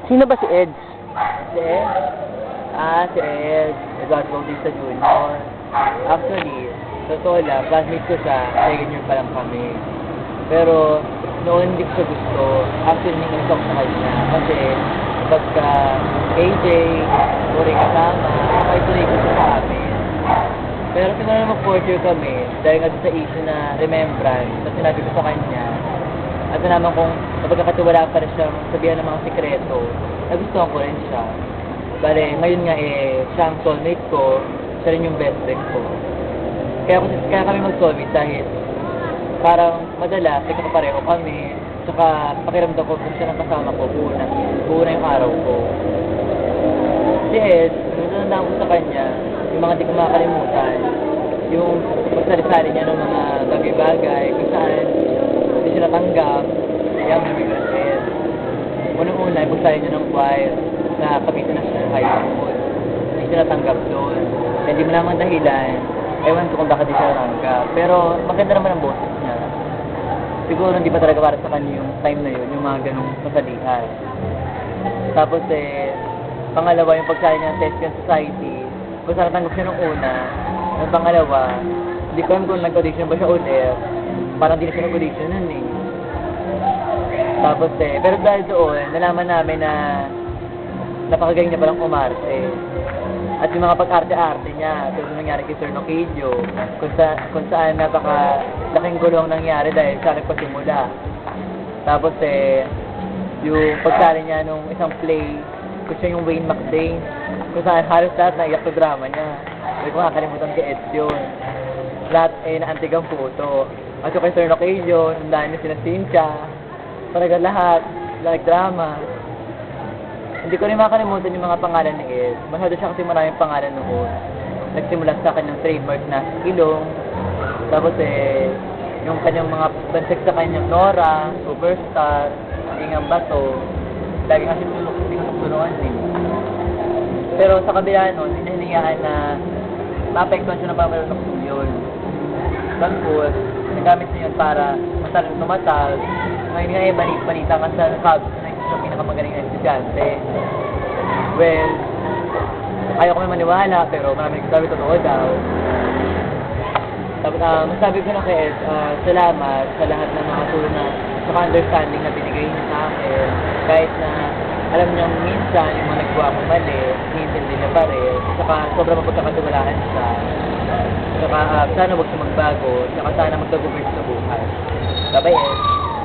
Sino ba si Eds? Si Ed? Si Ed. Eduardo Bautista Jr. Actually, totoo lang, classmate ko siya, second year pa lang kami. Pero, noon hindi ko siya gusto. Actually, hindi ko sa kanya. Kasi, pagka KJ, Uri kasama, kahit tuloy gusto sa amin. Pero siguro naman 4th year kami, dahil nga sa issue na remembrance, na sinabi ko sa kanya, at naman kung napagkakatiwala pa rin siya sabihan ng mga sikreto, nagustuhan ko rin siya. Bale, ngayon nga siya ang soulmate ko, siya rin yung best friend ko. Kaya kami mag-soulmate dahil parang madalas, pareho kami, tsaka pakiramdam ko kung siya ang kasama ko, buo na yung araw ko. Si Ed, natandaan ko sa kanya, yung mga di ko makakalimutan, yung pagsali-sali niya ng mga bagay-bagay, kung saan hindi siya natanggap, kaya may regret. Unang-una, pagsali niya ng choir sa Cavite National High School. Hindi siya natanggap doon. Hindi mo naman dahilan, ewan ko kung bakit di siya natanggap. Pero maganda naman ang boses niya. Siguro hindi pa talaga para sa kanya yung time na yun, yung mga ganong kasalihan. Tapos pangalawa, yung pagsali niya ng Thespian Society, kung saan natanggap siya nung una, yung pangalawa, hindi ko alam kung nag-audition ba siya ulit, parang hindi na siya nag-audition nun eh. Tapos pero dahil doon, nalaman namin na napakagaling niya palang umarte. At yung mga pag-arte-arte niya, tulad ng nangyari kay Sir Noquillo, kung saan napaka-laking gulong nangyari dahil siya nagpasimula. Tapos yung pagsali niya nung isang play, kung siya yung Wayne McDane, kung saan halos lahat na iyak sa drama niya. Hindi ko makakalimutan kay Eds yun. Lahat naantigang puto. At yung kay Sir Noquillo, nandahan niya sina Cynthia, talaga lahat, nag-drama. Hindi ko rin makakalimutan yung mga pangalan ni Ed. Masyado siya kasi maraming pangalan noon. Nagsimula sa kanyang trademark na ilong. Tapos yung kanyang mga bansag sa kanyang Nora, Superstar, Ingang Bato. Lagi kasi tinutulungan din. Pero sa kabila nun, hinihingaan na maapektuhan siya ng pamamalunok yun. Tapos, nagamit niya yun para masalang tumatal. Ngayon nga balita nga sa Cubs na siya pinakamagaling na estudyante. Well, ayaw ko may maniwala, pero maraming nagsasabi totoo daw. Tapos, masabi ko na kay Ed, salamat sa lahat ng mga tulong na sa understanding na binigay niya sa akin. Kahit na alam niyang minsan yung mga nagawa ko mali, hinintindi niya pa rin. Saka sobrang mapagkakatiwalaan siya. Saka sana huwag siya magbago. Saka sana magtagumpay sa buhay. Bye-bye, Ed.